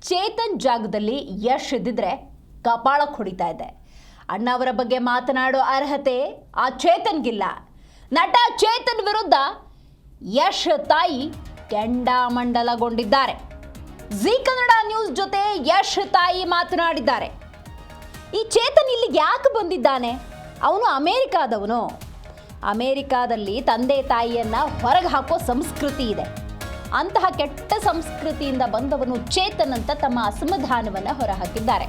ಚೇತನ್ ಜಾಗದಲ್ಲಿ ಯಶ್ ಇದ್ದಿದ್ರೆ ಕಪಾಳಕ್ಕೆ ಹೊಡಿತಾ ಇದೆ. ಅಣ್ಣವರ ಬಗ್ಗೆ ಮಾತನಾಡೋ ಅರ್ಹತೆ ಆ ಚೇತನ್ಗಿಲ್ಲ. ನಟ ಚೇತನ್ ವಿರುದ್ಧ ಯಶ್ ತಾಯಿ ಕೆಂಡಾಮಂಡಲಗೊಂಡಿದ್ದಾರೆ. ಜೀ ಕನ್ನಡ ನ್ಯೂಸ್ ಜೊತೆ ಯಶ್ ತಾಯಿ ಮಾತನಾಡಿದ್ದಾರೆ. ಈ ಚೇತನ್ ಇಲ್ಲಿಗೆ ಯಾಕೆ ಬಂದಿದ್ದಾನೆ? ಅವನು ಅಮೇರಿಕಾದವನು. ಅಮೇರಿಕಾದಲ್ಲಿ ತಂದೆ ತಾಯಿಯನ್ನ ಹೊರಗೆ ಹಾಕೋ ಸಂಸ್ಕೃತಿ ಇದೆ. ಅಂತಹ ಕೆಟ್ಟ ಸಂಸ್ಕೃತಿಯಿಂದ ಬಂದವನು ಚೇತನ್ ಅಂತ ತಮ್ಮ ಅಸಮಾಧಾನವನ್ನು ಹೊರಹಾಕಿದ್ದಾರೆ.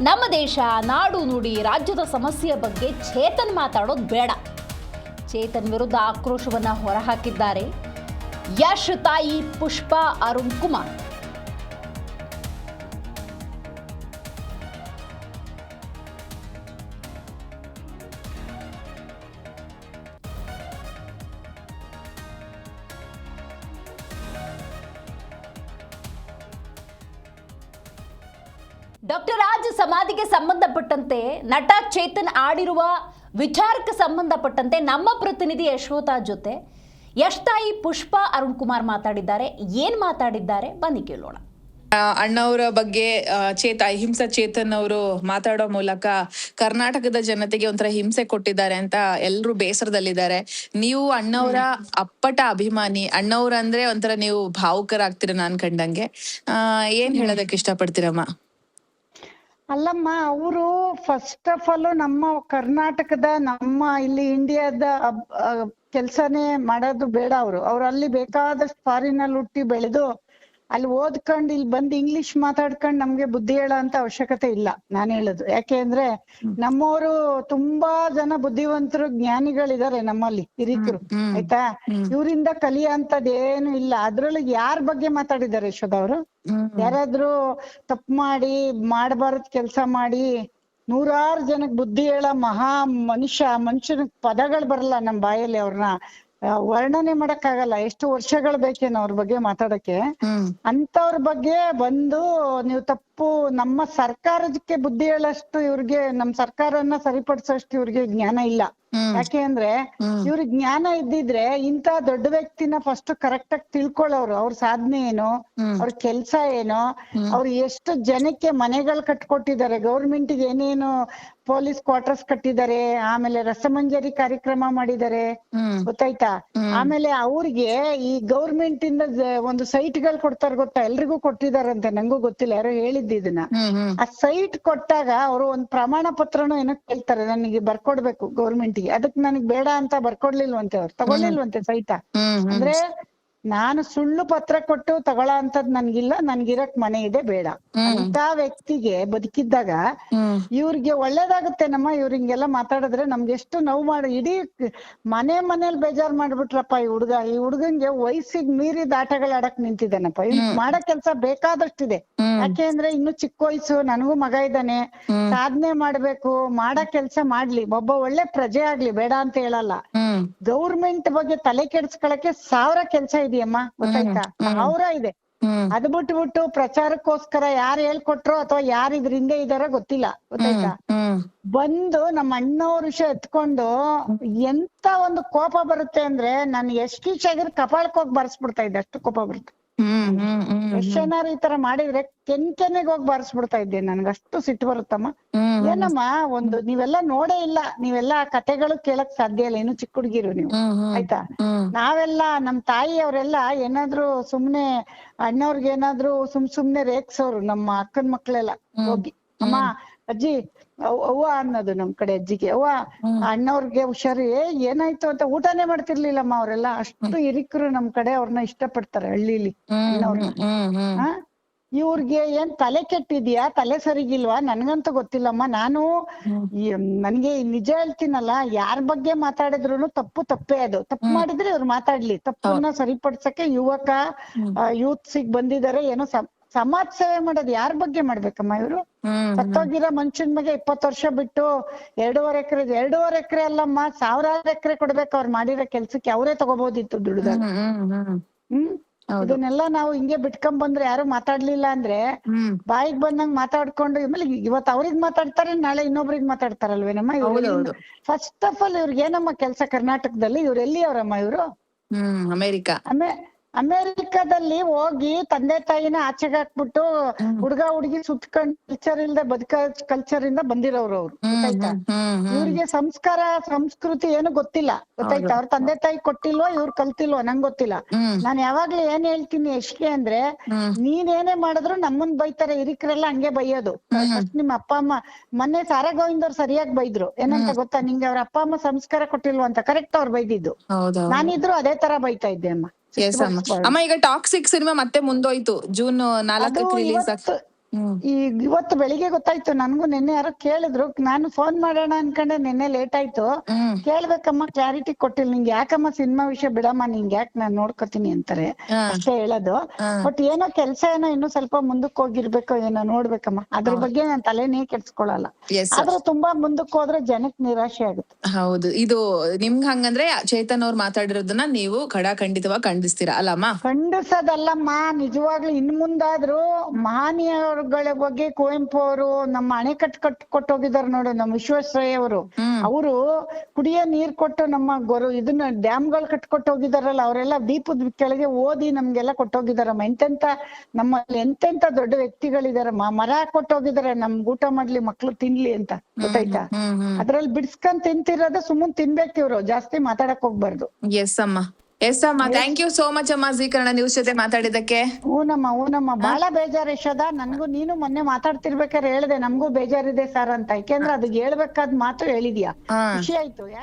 ನಮ್ಮ ದೇಶ, ನಾಡು ನುಡಿ, ರಾಜ್ಯದ ಸಮಸ್ಯೆಯ ಬಗ್ಗೆ ಚೇತನ್ ಮಾತಾಡೋದು ಬೇಡ. ಚೇತನ್ ವಿರುದ್ಧ ಆಕ್ರೋಶವನ್ನು ಹೊರಹಾಕಿದ್ದಾರೆ ಯಶ್ ತಾಯಿ ಪುಷ್ಪಾ ಅರುಣ್ ಕುಮಾರ್. ಡಾಕ್ಟರ್ ರಾಜ್ ಸಮಾಧಿಗೆ ಸಂಬಂಧಪಟ್ಟಂತೆ ನಟ ಚೇತನ್ ಆಡಿರುವ ವಿಚಾರಕ್ಕೆ ಸಂಬಂಧಪಟ್ಟಂತೆ ನಮ್ಮ ಪ್ರತಿನಿಧಿ ಯಶೋಧ ಜೊತೆ ಯಶ್ ತಾಯಿ ಪುಷ್ಪಾ ಅರುಣ್ ಕುಮಾರ್ ಮಾತಾಡಿದ್ದಾರೆ. ಏನ್ ಮಾತಾಡಿದ್ದಾರೆ ಬನ್ನಿ ಕೇಳೋಣ. ಅಣ್ಣವರ ಬಗ್ಗೆ ಅಹಿಂಸಾ ಚೇತನ್ ಅವರು ಮಾತಾಡೋ ಮೂಲಕ ಕರ್ನಾಟಕದ ಜನತೆಗೆ ಒಂಥರ ಹಿಂಸೆ ಕೊಟ್ಟಿದ್ದಾರೆ ಅಂತ ಎಲ್ರು ಬೇಸರದಲ್ಲಿದ್ದಾರೆ. ನೀವು ಅಣ್ಣವರ ಅಪ್ಪಟ ಅಭಿಮಾನಿ. ಅಣ್ಣವ್ರ ಅಂದ್ರೆ ಒಂಥರ ನೀವು ಭಾವುಕರಾಗ್ತೀರ ನಾನ್ ಕಂಡಂಗೆ. ಏನ್ ಹೇಳೋದಕ್ಕೆ ಇಷ್ಟಪಡ್ತೀರಮ್ಮ? ಅಲ್ಲಮ್ಮ, ಅವರು ಫಸ್ಟ್ ಆಫ್ ಆಲ್ ನಮ್ಮ ಕರ್ನಾಟಕದ, ನಮ್ಮ ಇಲ್ಲಿ ಇಂಡಿಯಾದ ಕೆಲ್ಸನೇ ಮಾಡೋದು ಬೇಡ. ಅವ್ರು ಅಲ್ಲಿ ಬೇಕಾದಷ್ಟು ಫಾರಿನ್ ಅಲ್ಲಿ ಹುಟ್ಟಿ ಬೆಳೆದು ಅಲ್ಲಿ ಓದ್ಕೊಂಡು ಇಲ್ಲಿ ಬಂದು ಇಂಗ್ಲಿಷ್ ಮಾತಾಡ್ಕೊಂಡು ನಮ್ಗೆ ಬುದ್ಧಿ ಹೇಳೋ ಅಂತ ಅವಶ್ಯಕತೆ ಇಲ್ಲ. ನಾನ್ ಹೇಳುದು ಯಾಕೆ ಅಂದ್ರೆ ನಮ್ಮವರು ತುಂಬಾ ಜನ ಬುದ್ಧಿವಂತರು, ಜ್ಞಾನಿಗಳಿದ್ದಾರೆ ನಮ್ಮಲ್ಲಿ ಹಿರಿಕರು, ಆಯ್ತಾ? ಇವರಿಂದ ಕಲಿಯೋ ಅಂತದ್ ಏನು ಇಲ್ಲ. ಅದ್ರೊಳಗೆ ಯಾರ ಬಗ್ಗೆ ಮಾತಾಡಿದ್ದಾರೆ ಯಶೋಧ ಅವರು? ಯಾರಾದ್ರೂ ತಪ್ಪು ಮಾಡಿ ಮಾಡಬಾರದ್ ಕೆಲ್ಸ ಮಾಡಿ ನೂರಾರು ಜನಕ್ ಬುದ್ಧಿ ಹೇಳೋ ಮಹಾ ಮನುಷ್ಯನ ಪದಗಳು ಬರಲ್ಲ ನಮ್ ಬಾಯಲ್ಲಿ. ಅವ್ರನ್ನ ವರ್ಣನೆ ಮಾಡಕ್ ಆಗಲ್ಲ. ಎಷ್ಟು ವರ್ಷಗಳು ಬೇಕೇನೋ ಅವ್ರ ಬಗ್ಗೆ ಮಾತಾಡಕ್ಕೆ. ಅಂತವ್ರ ಬಗ್ಗೆ ಬಂದು ನೀವು ತಪ್ಪು, ನಮ್ಮ ಸರ್ಕಾರಕ್ಕೆ ಬುದ್ಧಿ ಹೇಳಷ್ಟು ಇವ್ರಿಗೆ, ನಮ್ ಸರ್ಕಾರನ ಸರಿಪಡಿಸೋಷ್ಟು ಇವ್ರಿಗೆ ಜ್ಞಾನ ಇಲ್ಲ. ಯಾಕೆ ಅಂದ್ರೆ ಇವ್ರಿಗೆ ಜ್ಞಾನ ಇದ್ದಿದ್ರೆ ಇಂತ ದೊಡ್ಡ ವ್ಯಕ್ತಿನ ಫಸ್ಟ್ ಕರೆಕ್ಟ್ ಆಗಿ ತಿಳ್ಕೊಳ್ಳೋರು. ಅವ್ರ ಸಾಧನೆ ಏನು, ಅವ್ರ ಕೆಲ್ಸ ಏನು, ಅವ್ರು ಎಷ್ಟು ಜನಕ್ಕೆ ಮನೆಗಳು ಕಟ್ಕೊಟ್ಟಿದ್ದಾರೆ, ಗೌರ್ಮೆಂಟ್ ಗೆ ಏನೇನು ಪೊಲೀಸ್ ಕ್ವಾರ್ಟರ್ಸ್ ಕಟ್ಟಿದ್ದಾರೆ, ಆಮೇಲೆ ರಸಮಂಜರಿ ಕಾರ್ಯಕ್ರಮ ಮಾಡಿದ್ದಾರೆ, ಗೊತ್ತಾಯ್ತಾ? ಆಮೇಲೆ ಅವ್ರಿಗೆ ಈ ಗೌರ್ಮೆಂಟ್ ಇಂದ ಒಂದು ಸೈಟ್ ಗಳು ಕೊಡ್ತಾರ, ಗೊತ್ತಾ? ಎಲ್ರಿಗೂ ಕೊಟ್ಟಿದಾರಂತೆ, ನಂಗೂ ಗೊತ್ತಿಲ್ಲ, ಯಾರೋ ಹೇಳಿದ್ದು ಇದನ್ನ. ಆ ಸೈಟ್ ಕೊಟ್ಟಾಗ ಅವರು ಒಂದ್ ಪ್ರಮಾಣ ಪತ್ರನೂ ಏನೋ ಕೇಳ್ತಾರೆ, ನನಗೆ ಬರ್ಕೊಡ್ಬೇಕು ಗೌರ್ಮೆಂಟ್ ಗೆ. ಅದಕ್ ನನಗ್ ಬೇಡ ಅಂತ ಬರ್ಕೊಡ್ಲಿಲ್ವಂತೆ, ಅವ್ರು ತಗೊಳ್ಳಿಲ್ವಂತೆ ಸೈಟ. ಅಂದ್ರೆ ನಾನು ಸುಳ್ಳು ಪತ್ರ ಕೊಟ್ಟು ತಗೊಳ ಅಂತದ್ ನನ್ಗಿಲ್ಲ, ನನ್ಗಿರಕ್ ಮನೆ ಇದೆ, ಬೇಡ ಅಂತ ವ್ಯಕ್ತಿಗೆ ಬದುಕಿದ್ದಾಗ ಇವ್ರಿಗೆ ಒಳ್ಳೇದಾಗುತ್ತೆ ನಮ್ಮ. ಇವ್ರ ಹಿಂಗೆಲ್ಲ ಮಾತಾಡಿದ್ರೆ ನಮ್ಗೆ ಎಷ್ಟು ನೋವು ಮಾಡಿ, ಇಡೀ ಮನೇಲಿ ಬೇಜಾರ್ ಮಾಡ್ಬಿಟ್ರಪ್ಪ ಈ ಹುಡ್ಗಂಗೆ ವಯಸ್ಸಿಗೆ ಮೀರಿದ ಆಟಗಳು ಆಡಕ್ ನಿಂತಿದ್ದಾನಪ್ಪ. ಇವ್ ಮಾಡೋ ಕೆಲ್ಸ ಬೇಕಾದಷ್ಟಿದೆ. ಯಾಕೆ ಅಂದ್ರೆ ಇನ್ನು ಚಿಕ್ಕ ವಯಸ್ಸು, ನನಗೂ ಮಗ ಇದ್ದಾನೆ, ಸಾಧನೆ ಮಾಡ್ಬೇಕು, ಮಾಡೋ ಕೆಲ್ಸ ಮಾಡ್ಲಿ, ಒಬ್ಬ ಒಳ್ಳೆ ಪ್ರಜೆ ಆಗ್ಲಿ, ಬೇಡ ಅಂತ ಹೇಳಲ್ಲ. ಗೌರ್ಮೆಂಟ್ ಬಗ್ಗೆ ತಲೆ ಕೆಡ್ಸ್ಕೊಳಕ್ಕೆ 1000 ಕೆಲ್ಸ ಇದೆಯಮ್ಮ, ಗೊತ್ತಾಯ್ತಾ? 1000 ಇದೆ. ಅದ್ ಬಿಟ್ಬಿಟ್ಟು ಪ್ರಚಾರಕ್ಕೋಸ್ಕರ ಯಾರು ಹೇಳ್ಕೊಟ್ರು ಅಥವಾ ಯಾರು ಇದ್ರ ಹಿಂದೆ ಇದಾರೋ ಗೊತ್ತಿಲ್ಲ, ಗೊತ್ತಾಯ್ತಾ? ಬಂದು ನಮ್ಮ ಅಣ್ಣವ್ರ ವಿಷಯ ಎತ್ಕೊಂಡು ಎಂತ ಒಂದು ಕೋಪ ಬರುತ್ತೆ ಅಂದ್ರೆ, ನಾನು ಎಷ್ಟು ಶೇಗರ್ ಕಪಾಳಕ್ ಹೋಗಿ ಬರ್ಸ್ಬಿಡ್ತಾ ಇದ್ದೆ, ಅಷ್ಟು ಕೋಪ ಬರುತ್ತೆ. ಎಷ್ಟೇನಾರು ಈ ತರ ಮಾಡಿದ್ರೆ ಕೆನ್ನೆಗೆ ಹೋಗಿ ಬಾರಿಸ್ಬಿಡ್ತಾ ಇದ್ದೆ, ನನ್ಗಷ್ಟು ಸಿಟ್ಟು ಬರುತ್ತಮ್ಮ. ಏನಮ್ಮ, ಒಂದು ನೀವೆಲ್ಲ ನೋಡೇ ಇಲ್ಲ, ನೀವೆಲ್ಲ ಕತೆಗಳು ಕೇಳಕ್ ಸಾಧ್ಯ ಇಲ್ಲ, ಇನ್ನು ಚಿಕ್ಕ ಹುಡುಗಿರು ನೀವು, ಆಯ್ತಾ? ನಾವೆಲ್ಲ ನಮ್ ತಾಯಿ ಅವರೆಲ್ಲ ಏನಾದ್ರು ಸುಮ್ನೆ ಅಣ್ಣವ್ರಿಗೆ ಏನಾದ್ರು ಸುಮ್ನೆ ರೇಗ್ಸೋರು. ನಮ್ಮ ಅಕ್ಕನ ಮಕ್ಳೆಲ್ಲ ಹೋಗಿ, ಅಮ್ಮ ಅಜ್ಜಿ ಅವ್ವ ಅನ್ನೋದು ನಮ್ ಕಡೆ ಅಜ್ಜಿಗೆ, ಅವ್ವ ಅಣ್ಣವ್ರಿಗೆ ಹುಷಾರು, ಏನಾಯ್ತು ಅಂತ ಊಟನೇ ಮಾಡ್ತಿರ್ಲಿಲ್ಲಮ್ಮ ಅವರೆಲ್ಲ. ಅಷ್ಟು ಹಿರಿಕರು ನಮ್ ಕಡೆ, ಅವ್ರನ್ನ ಇಷ್ಟಪಡ್ತಾರೆ ಹಳ್ಳಿಲಿ ಅಣ್ಣವ್ರನ್ನ. ಇವ್ರಿಗೆ ಏನ್ ತಲೆ ಕೆಟ್ಟಿದ್ಯಾ, ತಲೆ ಸರಿಗಿಲ್ವಾ ನನ್ಗಂತೂ ಗೊತ್ತಿಲ್ಲಮ್ಮ. ನಾನು ನನ್ಗೆ ನಿಜ ಹೇಳ್ತೀನಲ್ಲ, ಯಾರ ಬಗ್ಗೆ ಮಾತಾಡಿದ್ರು ತಪ್ಪೇ ಅದು. ತಪ್ಪು ಮಾಡಿದ್ರೆ ಇವ್ರು ಮಾತಾಡ್ಲಿ, ತಪ್ಪನ್ನ ಸರಿಪಡ್ಸಕ್ಕೆ ಯೂತ್ಸಿಗ್ ಬಂದಿದ್ದಾರೆ. ಏನೋ ಸಮಾಜ ಸೇವೆ ಮಾಡೋದು ಯಾರ ಬಗ್ಗೆ ಮಾಡ್ಬೇಕಮ್ಮ ಇವ್ರು? ಸತ್ತೋಗಿರೋ ಮನುಷ್ಯನ್ ಬಗ್ಗೆ 20 ವರ್ಷ ಬಿಟ್ಟು 2.5 ಎಕರೆ ಅಲ್ಲಮ್ಮ, 1000 ಎಕರೆ ಕೊಡ್ಬೇಕು ಅವ್ರು ಮಾಡಿರೋ ಕೆಲ್ಸಕ್ಕೆ. ಅವರೇ ತಗೋಬಹುದಿತ್ತು ದುಡ್ದಾಗ. ಇದನ್ನೆಲ್ಲ ನಾವು ಹಿಂಗೆ ಬಿಟ್ಕೊಂಡ್ ಬಂದ್ರೆ, ಯಾರು ಮಾತಾಡ್ಲಿಲ್ಲ ಅಂದ್ರೆ ಬಾಯಿಗೆ ಬಂದಂಗ್ ಮಾತಾಡ್ಕೊಂಡು, ಆಮೇಲೆ ಇವತ್ ಅವ್ರಿಗ್ ಮಾತಾಡ್ತಾರೆ, ನಾಳೆ ಇನ್ನೊಬ್ರಿಗೆ ಮಾತಾಡ್ತಾರಲ್ವೇನಮ್ಮ ಇವ್ರು. ಫಸ್ಟ್ ಆಫ್ ಆಲ್ ಇವ್ರಿಗೆ ಏನಮ್ಮ ಕೆಲ್ಸ ಕರ್ನಾಟಕದಲ್ಲಿ? ಇವ್ರು ಎಲ್ಲಿ ಅವ್ರಮ್ಮ ಇವ್ರು? ಅಮೇರಿಕಾ. ಅಮೆರಿಕದಲ್ಲಿ ಹೋಗಿ ತಂದೆ ತಾಯಿನ ಆಚೆಗೆ ಹಾಕ್ಬಿಟ್ಟು ಹುಡುಗ ಹುಡುಗಿ ಸುತ್ಕೊಂಡ್ ಕಲ್ಚರ್ ಇಲ್ದೆ ಕಲ್ಚರ್ ಇಂದ ಬಂದಿರೋರು ಅವ್ರು, ಗೊತ್ತಾಯ್ತಾ? ಇವ್ರಿಗೆ ಸಂಸ್ಕಾರ ಸಂಸ್ಕೃತಿ ಏನು ಗೊತ್ತಿಲ್ಲ, ಗೊತ್ತಾಯ್ತಾ? ಅವ್ರ ತಂದೆ ತಾಯಿ ಕೊಟ್ಟಿಲ್ವೋ ಇವ್ರು ಕಲ್ತಿಲ್ವೋ ನಂಗ್ ಗೊತ್ತಿಲ್ಲ. ನಾನ್ ಯಾವಾಗ್ಲೂ ಏನ್ ಹೇಳ್ತೀನಿ ಎಷ್ಟೇ ಅಂದ್ರೆ, ನೀನ್ ಏನೇ ಮಾಡಿದ್ರು ನಮ್ಮನ್ ಬೈತಾರೆ, ಹಿರಿಕರೆಲ್ಲ ಹಂಗೆ ಬೈಯೋದು. ಫಸ್ಟ್ ನಿಮ್ಮ ಅಪ್ಪ ಅಮ್ಮ, ಮೊನ್ನೆ ಸಾರಾ ಗೋವಿಂದ್ ಅವ್ರು ಸರಿಯಾಗಿ ಬೈದ್ರು, ಏನಂತ ಗೊತ್ತಾ? ನಿಂಗೆ ಅವ್ರ ಅಪ್ಪ ಅಮ್ಮ ಸಂಸ್ಕಾರ ಕೊಟ್ಟಿಲ್ವ ಅಂತ. ಕರೆಕ್ಟ್ ಅವ್ರು ಬೈದಿದ್ದು. ನಾನಿದ್ರು ಅದೇ ತರ ಬೈತಾ ಇದ್ದೆ ಅಮ್ಮ. ಎಸ್ ಅಮ್ಮ. ಅಮ್ಮ ಈಗ ಟಾಕ್ಸಿಕ್ ಸಿನಿಮಾ ಮತ್ತೆ ಮುಂದೋಯ್ತು, ಜೂನ್ 4ಕ್ಕೆ ರಿಲೀಸ್ ಆಗ್ತದೆ. ಇವತ್ತು ಬೆಳಿಗ್ಗೆ ಗೊತ್ತಾಯ್ತು ನನ್ಗೂ. ನಿನ್ನೆ ಯಾರೋ ಕೇಳಿದ್ರು, ನಾನು ಫೋನ್ ಮಾಡೋಣ ಅನ್ಕೊಂಡೆ, ನಿನ್ನೆ ಲೇಟ್ ಆಯ್ತು. ಕೇಳ್ಬೇಕಮ್ಮ, ಕ್ಲಾರಿಟಿ ಕೊಟ್ಟಿಲ್ಲ. ನಿಂಗೆ ಯಾಕಮ್ಮ ಸಿನಿಮಾ ವಿಷಯ ಬಿಡಮ್ಮ, ನಿಂಗೆ ಯಾಕೆ ನಾನ್ ನೋಡ್ಕೋತೀನಿ ಅಂತಾರೆ ಅಷ್ಟೇ ಹೇಳೋದು. ಬಟ್ ಏನೋ ಕೆಲ್ಸ ಏನೋ ಇನ್ನು ಸ್ವಲ್ಪ ಮುಂದಕ್ಕೆ ಹೋಗಿರ್ಬೇಕೋ ಏನೋ, ನೋಡ್ಬೇಕಮ್ಮ. ಅದ್ರ ಬಗ್ಗೆ ನಾನ್ ತಲೆನೇ ಕೆಡ್ಸ್ಕೊಳಲ್ಲ. ಆದ್ರೆ ತುಂಬಾ ಮುಂದಕ್ಕೆ ಹೋದ್ರೆ ಜನಕ್ ನಿರಾಶೆ ಆಗುತ್ತೆ. ಹೌದು, ಇದು ನಿಮ್ಗೆ ಹಂಗಂದ್ರೆ ಚೇತನ್ ಅವ್ರು ಮಾತಾಡಿರೋದನ್ನ ನೀವು ಖಂಡಿತವಾಗಿ ಖಂಡಿಸ್ತೀರಾ ಅಲ್ಲಮ್ಮ? ಖಂಡಿಸೋದಲ್ಲಮ್ಮ, ನಿಜವಾಗ್ಲೂ ಇನ್ ಮುಂದಾದ್ರೂ ಮಹನೀಯರುಗಳ ಬಗ್ಗೆ ಕುವೆಂಪು ಅವರು ನಮ್ಮ ಅಣೆಕಟ್ಟು ಕೊಟ್ಟೋಗಿದಾರೆ ನೋಡು, ನಮ್ಮ ವಿಶ್ವೇಶ್ವರಯ್ಯ ಅವರು ಕುಡಿಯೋ ನೀರ್ ಕೊಟ್ಟು ನಮ್ಮ ಇದನ್ನ ಡ್ಯಾಮ್ಗಳು ಕಟ್ಕೊಟ್ಟು ಹೋಗಿದಾರಲ್ಲ, ಅವರೆಲ್ಲ ದೀಪದ ಕೆಳಗೆ ಓದಿ ನಮ್ಗೆಲ್ಲ ಕೊಟ್ಟೋಗಿದಾರಮ್ಮ. ನಮ್ಮಲ್ಲಿ ಎಂತೆಂತ ದೊಡ್ಡ ವ್ಯಕ್ತಿಗಳಿದಾರಮ್ಮ. ಮರ ಕೊಟ್ಟೋಗಿದಾರೆ ನಮ್ಗೆ ಊಟ ಮಾಡ್ಲಿ, ಮಕ್ಳು ತಿನ್ಲಿ ಅಂತ, ಗೊತ್ತಾಯ್ತಾ? ಅದ್ರಲ್ಲಿ ಬಿಡ್ಸ್ಕೊಂಡ್ ತಿಂತಿರೋದು, ಸುಮ್ಮನೆ ತಿನ್ಬೇಕು ಇವ್ರು, ಜಾಸ್ತಿ ಮಾತಾಡಕ್ ಹೋಗ್ಬಾರ್ದು. ಎಸ್ ಅಮ್ಮ. ಥ್ಯಾಂಕ್ ಯು ಸೋ ಮಚ್ ಅಮ್ಮ, ಜೀ ಕನ್ನಡ ನ್ಯೂಸ್ ಜೊತೆ ಮಾತಾಡಿದಕ್ಕೆ. ಹೂನಮ್ಮ ಬಹಳ ಬೇಜಾರ್ ಯಶೋದ. ನನ್ಗೂ ನೀನು ಮೊನ್ನೆ ಮಾತಾಡ್ತಿರ್ಬೇಕಾದ್ರೆ ಹೇಳ್ದೆ, ನಮ್ಗೂ ಬೇಜಾರಿದೆ ಸರ್ ಅಂತ. ಯಾಕೆಂದ್ರೆ ಅದಕ್ಕೆ ಹೇಳ್ಬೇಕಾದ್ ಮಾತು ಹೇಳಿದ್ಯಾ, ಖುಷಿ ಆಯ್ತು.